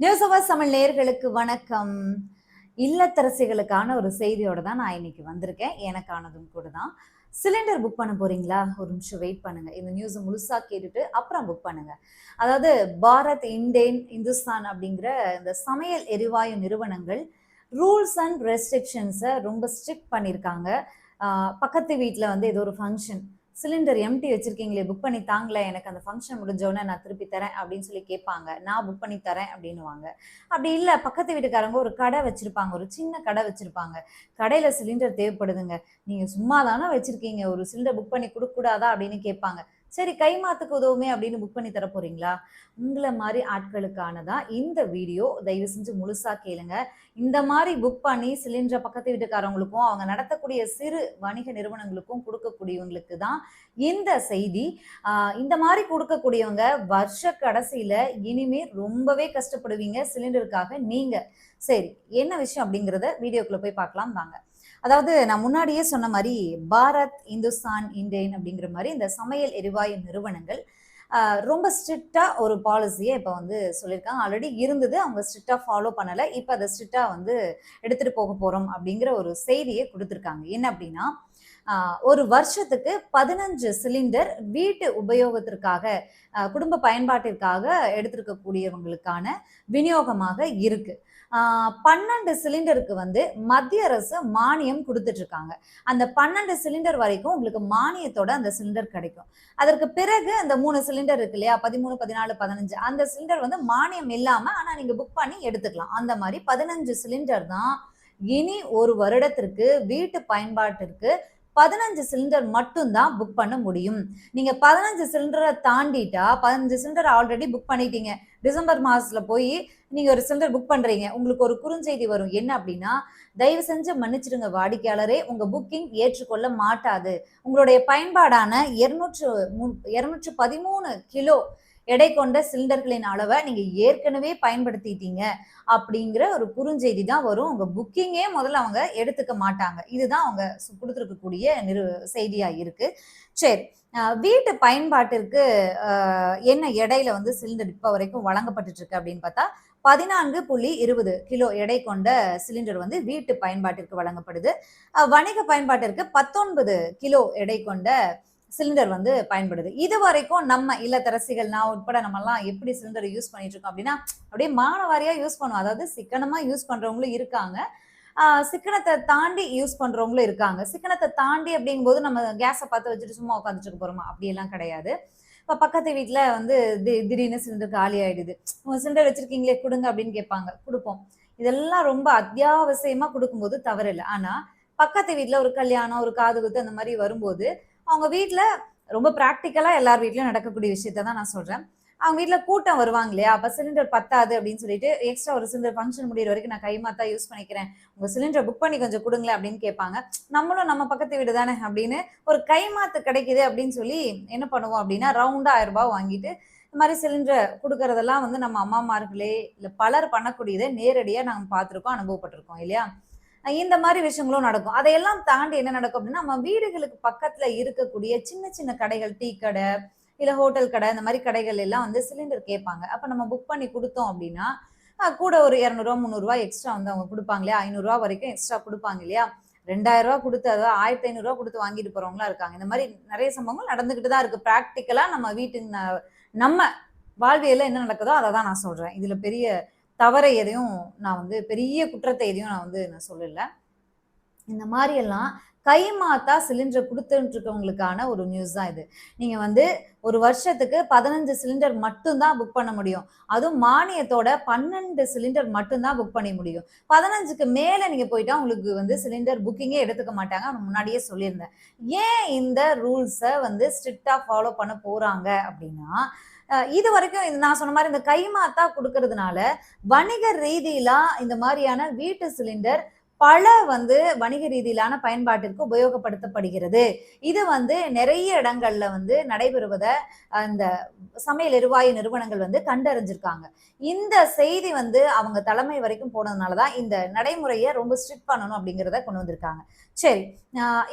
News hours Tamil நேயர்களுக்கு வணக்கம். இல்லத்தரசிகளுக்கான ஒரு செய்தியோட தான் நான் இன்னைக்கு வந்திருக்கேன். எனக்கானதும் கூட தான். சிலிண்டர் புக் பண்ண போறீங்களா? ஒரு நிமிஷம் வெயிட் பண்ணுங்க. இந்த நியூஸ முழுசா கேட்டுட்டு அப்புறம் புக் பண்ணுங்க. அதாவது பாரத், இண்டேன், இந்துஸ்தான் அப்படிங்கிற இந்த சமையல் எரிவாயு நிறுவனங்கள் ரூல்ஸ் அண்ட் ரெஸ்ட்ரிக்ஷன்ஸ ரொம்ப ஸ்ட்ரிக்ட் பண்ணியிருக்காங்க. பக்கத்து வீட்ல வந்து ஏதோ ஒரு ஃபங்ஷன். சிலிண்டர் எம்டி வச்சிருக்கீங்களே, புக் பண்ணி தாங்களேன், எனக்கு அந்த ஃபங்ஷன் முடிஞ்சோடனே நான் திருப்பி தரேன் அப்படின்னு சொல்லி கேட்பாங்க. நான் புக் பண்ணி தரேன் அப்படின்னுவாங்க. அப்படி இல்ல, பக்கத்து வீட்டுக்காரங்க ஒரு கடை வச்சிருப்பாங்க, ஒரு சின்ன கடை வச்சிருப்பாங்க. கடையில சிலிண்டர் தேவைப்படுதுங்க, நீங்க சும்மா தானே வச்சிருக்கீங்க, ஒரு சிலிண்டர் புக் பண்ணி கொடுக்க கூடாதா அப்படின்னு கேட்பாங்க. சரி, கைமாத்துக்கு உதவுமே அப்படின்னு புக் பண்ணி தர போறீங்களா? உங்களை மாதிரி ஆட்களுக்கானதா இந்த வீடியோ. தயவு செஞ்சு முழுசா கேளுங்க. இந்த மாதிரி புக் பண்ணி சிலிண்டரை பக்கத்து வீட்டுக்காரவங்களுக்கும் அவங்க நடத்தக்கூடிய சிறு வணிக நிறுவனங்களுக்கும் கொடுக்கக்கூடியவங்களுக்கு தான் இந்த செய்தி. இந்த மாதிரி கொடுக்கக்கூடியவங்க வருஷ கடைசியில இனிமே ரொம்பவே கஷ்டப்படுவீங்க சிலிண்டருக்காக நீங்க. சரி, என்ன விஷயம் அப்படிங்கிறத வீடியோக்குள்ள போய் பார்க்கலாம் வாங்க. அதாவது நான் முன்னாடியே சொன்ன மாதிரி பாரத், இந்துஸ்தான், இண்டேன் அப்படிங்கிற மாதிரி இந்த சமையல் எரிவாயு நிறுவனங்கள் ரொம்ப ஸ்ட்ரிக்டா ஒரு பாலிசியை இப்போ வந்து சொல்லியிருக்காங்க. ஆல்ரெடி இருந்தது, அவங்க ஸ்ட்ரிக்டா ஃபாலோ பண்ணலை. இப்போ அதை ஸ்ட்ரிக்டா வந்து எடுத்துட்டு போக போறோம் அப்படிங்கிற ஒரு செய்தியை கொடுத்துருக்காங்க. என்ன அப்படின்னா, ஒரு வருஷத்துக்கு 15 சிலிண்டர் வீட்டு உபயோகத்திற்காக, குடும்ப பயன்பாட்டிற்காக எடுத்திருக்கக்கூடியவங்களுக்கான விநியோகமாக இருக்கு. 12 சிலிண்டருக்கு வந்து மத்திய அரசு மானியம் கொடுத்துட்டு இருக்காங்க. அந்த 12 சிலிண்டர் வரைக்கும் உங்களுக்கு மானியத்தோட அந்த சிலிண்டர் கிடைக்கும். அதற்கு பிறகு அந்த 3 சிலிண்டர் இருக்கு இல்லையா, 13, 14, 15, அந்த சிலிண்டர் வந்து மானியம் இல்லாம ஆனா நீங்க புக் பண்ணி எடுத்துக்கலாம். அந்த மாதிரி 15 சிலிண்டர் தான் இனி ஒரு வருடத்திற்கு வீட்டு பயன்பாட்டிற்கு 15 சிலிண்டர் மட்டும் தான் புக் பண்ண முடியும். நீங்க 15 சிலிண்டரை தாண்டிட்டா, 15 சிலிண்டர் ஆல்ரெடி புக் பண்ணிட்டீங்க, டிசம்பர் மாசத்துல போய் நீங்க ஒரு சிலிண்டர் புக் பண்றீங்க, உங்களுக்கு ஒரு குறுஞ்செய்தி வரும். என்ன அப்படின்னா, தயவு செஞ்சு மன்னிச்சிடுங்க வாடிக்கையாளரே, உங்க புக்கிங் ஏற்றுக்கொள்ள மாட்டாது. உங்களுடைய பயன்பாடான 213 கிலோ எடை கொண்ட சிலிண்டர்களின் அளவை நீங்க ஏற்கனவே பயன்படுத்திட்டீங்க அப்படிங்கிற ஒரு குறுஞ்செய்தி தான் வரும். உங்க புக்கிங்கே முதல்ல அவங்க எடுத்துக்க மாட்டாங்க. இதுதான் அவங்க கொடுத்துருக்கக்கூடிய செய்தியா இருக்கு. சரி, வீட்டு பயன்பாட்டிற்கு என்ன எடையில வந்து சிலிண்டர் இப்ப வரைக்கும் வழங்கப்பட்டு இருக்கு அப்படின்னு பார்த்தா, 14.20 கிலோ எடை கொண்ட சிலிண்டர் வந்து வீட்டு பயன்பாட்டிற்கு வழங்கப்படுது. வணிக பயன்பாட்டிற்கு 19 கிலோ எடை கொண்ட சிலிண்டர் வந்து பயன்படுது. இது வரைக்கும் நம்ம இல்லத்தரசிகள், நான் உட்பட நம்ம எல்லாம் எப்படி சிலிண்டர் யூஸ் பண்ணிட்டு இருக்கோம் அப்படின்னா, அப்படியே மானவாரியா யூஸ் பண்ணுவோம். அதாவது சிக்கனமா யூஸ் பண்றவங்களும் இருக்காங்க, சிக்கனத்தை தாண்டி யூஸ் பண்றவங்களும் இருக்காங்க. சிக்கனத்தை தாண்டி அப்படிங்கும்போது நம்ம கேஸை பார்த்து வச்சுட்டு சும்மா உட்காந்துட்டு போறோமா, அப்படியெல்லாம் கிடையாது. இப்போ பக்கத்து வீட்டில் வந்து திடீர்னு சிலிண்டர் காலி ஆயிடுது, உங்க சிலிண்டர் வச்சிருக்கீங்களே கொடுங்க அப்படின்னு கேட்பாங்க, கொடுப்போம். இதெல்லாம் ரொம்ப அத்தியாவசியமா கொடுக்கும்போது தவறு இல்லை. ஆனா பக்கத்து வீட்டில் ஒரு கல்யாணம், ஒரு காது குத்து அந்த மாதிரி வரும்போது அவங்க வீட்ல ரொம்ப பிராக்டிக்கலா எல்லார் வீட்லயும் நடக்கக்கூடிய விஷயத்த தான் நான் சொல்றேன். அவங்க வீட்ல கூட்டம் வருவாங்க இல்லையா, அப்ப சிலிண்டர் பத்தாது அப்படின்னு சொல்லிட்டு எக்ஸ்ட்ரா ஒரு சிலிண்டர் ஃபங்க்ஷன் முடியிற வரைக்கும் நான் கைமாத்தா யூஸ் பண்ணிக்கிறேன், உங்க சிலிண்டரை புக் பண்ணி கொஞ்சம் கொடுங்களேன் அப்படின்னு கேட்பாங்க. நம்மளும் நம்ம பக்கத்து வீடு தானே அப்படின்னு ஒரு கைமாத்து கிடைக்குது அப்படின்னு சொல்லி என்ன பண்ணுவோம் அப்படின்னா, ரவுண்டா 1000 ரூபாய் வாங்கிட்டு இந்த மாதிரி சிலிண்டரை கொடுக்கறதெல்லாம் வந்து நம்ம அம்மாமார்களே இல்ல பலர் பண்ணக்கூடியதை நேரடியா நாங்க பார்த்திருக்கோம், அனுபவப்பட்டிருக்கோம் இல்லையா. இந்த மாதிரி விஷயங்களும் நடக்கும். அதையெல்லாம் தாண்டி என்ன நடக்கும் அப்படின்னா, நம்ம வீடுகளுக்கு பக்கத்துல இருக்கக்கூடிய சின்ன சின்ன கடைகள், டீ கடை, இல்ல ஹோட்டல் கடை, இந்த மாதிரி கடைகள் எல்லாம் வந்து சிலிண்டர் கேட்பாங்க. அப்ப நம்ம புக் பண்ணி கொடுத்தோம் அப்படின்னா, கூட ஒரு 200 300 எக்ஸ்ட்ரா வந்து அவங்க கொடுப்பாங்க இல்லையா, 500 வரைக்கும் எக்ஸ்ட்ரா கொடுப்பாங்க இல்லையா. 2000 கொடுத்து, அதாவது 1500 கொடுத்து வாங்கிட்டு போறவங்களா இருக்காங்க. இந்த மாதிரி நிறைய சம்பவங்கள் நடந்துகிட்டு தான் இருக்கு. பிராக்டிக்கலா நம்ம வீட்டு நம்ம வாழ்வியல்ல என்ன நடக்குதோ அதை தான் நான் சொல்றேன். இதுல பெரிய தவறை எதையும் நான் வந்து, பெரிய குற்றத்தை எதையும் நான் வந்து நான் சொல்லல. இந்த மாதிரி எல்லாம் கைமாத்தா சிலிண்டர் கொடுத்துட்டு இருக்கவங்களுக்கான ஒரு நியூஸ் தான் இது. நீங்க வந்து ஒரு வருஷத்துக்கு 15 சிலிண்டர் மட்டும் தான் புக் பண்ண முடியும். அதுவும் மானியத்தோட 12 சிலிண்டர் மட்டும் தான் புக் பண்ண முடியும். 15க்கு மேல நீங்க போயிட்டா உங்களுக்கு வந்து சிலிண்டர் புக்கிங்கே எடுத்துக்க மாட்டாங்க. நான் முன்னாடியே சொல்லியிருந்தேன். ஏன் இந்த ரூல்ஸை வந்து ஸ்ட்ரிக்டா ஃபாலோ பண்ண போறாங்க அப்படின்னா, இது வரைக்கும் நான் சொன்ன மாதிரி இந்த கைமாத்தா கொடுக்கறதுனால வணிக ரீதியில இந்த மாதிரியான வீட்டு சிலிண்டர் பல வந்து வணிக ரீதியிலான பயன்பாட்டிற்கு உபயோகப்படுத்தப்படுகிறது. இது வந்து நிறைய இடங்கள்ல வந்து நடைபெறுவத அந்த சமையல் எரிவாயு நிறுவனங்கள் வந்து கண்டறிஞ்சிருக்காங்க. இந்த செய்தி வந்து அவங்க தலைமை வரைக்கும் போனதுனால தான் இந்த நடைமுறைய ரொம்ப ஸ்ட்ரிக்ட் பண்ணணும் அப்படிங்கிறத கொண்டு வந்திருக்காங்க. சரி,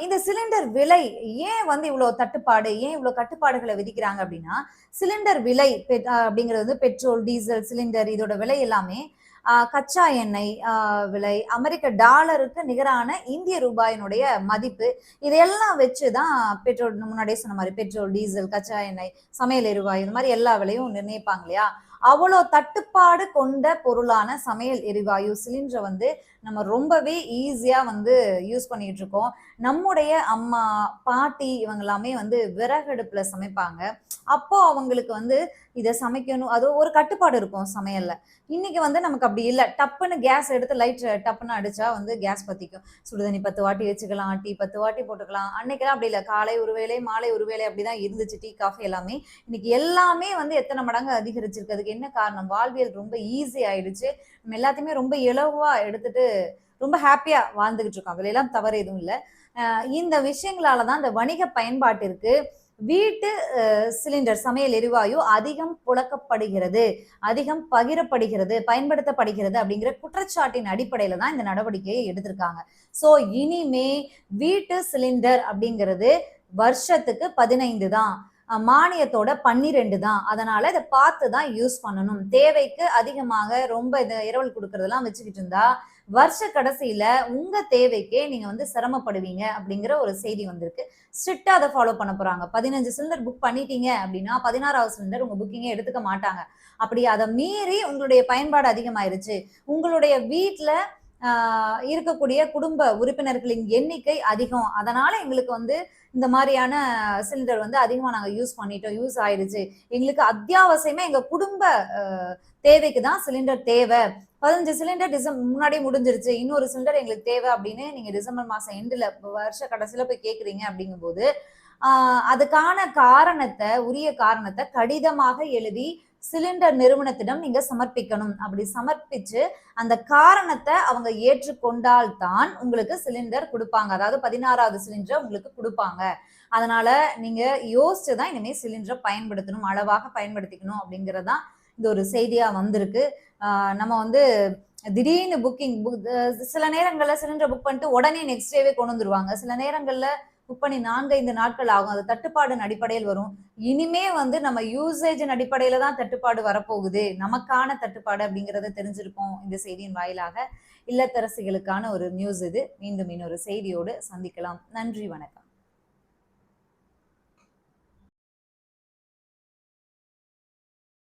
இந்த சிலிண்டர் விலை ஏன் வந்து இவ்ளோ தட்டுப்பாடு, ஏன் இவ்ளோ கட்டுப்பாடுகள விதிக்கிறாங்க அப்படின்னா, சிலிண்டர் விலை அப்படிங்கிறது வந்து பெட்ரோல், டீசல், சிலிண்டர் இதோட விலை எல்லாமே கச்சா எண்ணெய் விலை, அமெரிக்க டாலருக்கு நிகரான இந்திய ரூபாயினுடைய மதிப்பு, இதையெல்லாம் வச்சு தான் பெட்ரோல் முன்னாடியே சொன்ன மாரி பெட்ரோல், டீசல், கச்சா எண்ணெய், சமையல் எரிவாயு இந்த மாரி எல்லா விலையும் நிர்ணயிப்பாங்க இல்லையா? அவ்வளோ தட்டுப்பாடு கொண்ட பொருளான சமையல் எரிவாயு சிலிண்டர வந்து நம்ம ரொம்பவே ஈஸியா வந்து யூஸ் பண்ணிட்டு இருக்கோம். நம்முடைய அம்மா, பாட்டி இவங்க எல்லாமே வந்து விறகடுப்புல சமைப்பாங்க. அப்போ அவங்களுக்கு வந்து இத சமைக்கணும் அது ஒரு கட்டுப்பாடு இருக்கும் சமையல்ல. இன்னைக்கு வந்து நமக்கு அப்படி இல்ல. டப்புன்னு கேஸ் எடுத்து லைட் டப்புன்னு அடிச்சா வந்து கேஸ் பத்திக்கும். சுடுதண்ணி 10 வாட்டி வச்சுக்கலாம், டீ 10 வாட்டி போட்டுக்கலாம். அன்னைக்கெல்லாம் அப்படி இல்ல. காலை ஒரு வேளை, மாலை ஒரு வேளை அப்படிதான் இருந்துச்சு டீ, காஃபி எல்லாமே. இன்னைக்கு எல்லாமே வந்து எத்தன மடங்கு அதிகரிச்சிருக்கு. அதுக்கு என்ன காரணம்? வாழ்வியல் ரொம்ப ஈஸி ஆயிடுச்சு. நம்ம எல்லாத்தையுமே ரொம்ப இலகுவா எடுத்துட்டு ரொம்ப ஹேப்பியா வாழ்ந்துகிட்டு இருக்கோம். அதுலலாம் தவறு எதுவும் இல்ல. இந்த விஷயங்களால தான் இந்த வணிக பயன்பாட்டிற்கு வீட்டு சிலிண்டர் சமையல் எரிவாயு அதிகம் புழக்கப்படுகிறது, அதிகம் பகிரப்படுகிறது, பயன்படுத்தப்படுகிறது அப்படிங்கிற குற்றச்சாட்டின் அடிப்படையில தான் இந்த நடவடிக்கையை எடுத்திருக்காங்க. சோ இனிமே வீட்டு சிலிண்டர் அப்படிங்கிறது வருஷத்துக்கு 15 தான். மானியத்தோட 12 தான். அதனால இத பார்த்து தான் யூஸ் பண்ணணும். தேவைக்கு அதிகமாக ரொம்ப இந்த இரவல் குடுக்கறதெல்லாம் வச்சுக்கிட்டு இருந்தா, வருஷ கடைசியில உங்க தேவைக்கே நீங்க வந்து சிரமப்படுவீங்க அப்படிங்கிற ஒரு செய்தி வந்திருக்கு. ஸ்ட்ரிக்ட்டா அத ஃபாலோ பண்ண போறாங்க. 15 சிலிண்டர் புக் பண்ணிட்டீங்க அப்படின்னா, 16வது சிலிண்டர் உங்க புக்கிங்கே எடுத்துக்க மாட்டாங்க. அப்படி அத மீறி உங்களுடைய பயன்பாடு அதிகமாயிருச்சு. உங்களுடைய வீட்ல இருக்கக்கூடிய குடும்ப உறுப்பினர்களின் எண்ணிக்கை அதிகம். அதனால எங்களுக்கு வந்து இந்த மாரியான சிலிண்டர் வந்து அதிகமா நாங்க யூஸ் பண்ணிட்டோம். யூஸ் ஆயிடுச்சு. எங்களுக்கு அத்தியாவசியமா எங்க குடும்ப அ தேவைக்கு தான் சிலிண்டர் தேவ. 15 சிலிண்டர் முன்னாடியே முடிஞ்சிருச்சு. இன்னொரு சிலிண்டர் எங்களுக்கு தேவ அப்படின்னு நீங்க டிசம்பர் மாசம் எண்டுல வருஷ கடைசியில போய் கேட்கிறீங்க அப்படிங்கும்போது, ஆ அதுக்கான காரணத்த, உரிய காரணத்த கடிதமாக எழுதி சிலிண்டர் நிறுவனத்திடம் நீங்க சமர்ப்பிக்கணும். அப்படி சமர்ப்பிச்சு அந்த காரணத்த அவங்க ஏற்றுக்கொண்டால் தான் உங்களுக்கு சிலிண்டர் குடுப்பாங்க. அதாவது 16வது சிலிண்டர உங்களுக்கு குடுப்பாங்க. அதனால நீங்க யோசிச்சு தான் இனிமே சிலிண்டர பயன்படுத்தணும். அளவாக பயன்படுத்திக்கணும் அப்படிங்கிறது தான் இந்த ஒரு செய்தியா வந்திருக்கு. நம்ம வந்து திடீர்னு சில நேரங்கள்ல சிலிண்டர் புக் பண்ணிட்டு உடனே நெக்ஸ்ட் டேவே கொண்டு வந்துருவாங்க. சில நேரங்கள்ல புக் பண்ணி 4, 5 நாட்கள் ஆகும். அது தட்டுப்பாடின் அடிப்படையில் வரும். இனிமே வந்து நம்ம யூசேஜின் அடிப்படையில தான் தட்டுப்பாடு வரப்போகுது. நமக்கான தட்டுப்பாடு அப்படிங்கிறத தெரிஞ்சிருக்கும் இந்த செய்தியின் வாயிலாக. இல்லத்தரசிகளுக்கான ஒரு நியூஸ் இது. மீண்டும் இன்னொரு செய்தியோடு சந்திக்கலாம். நன்றி, வணக்கம்.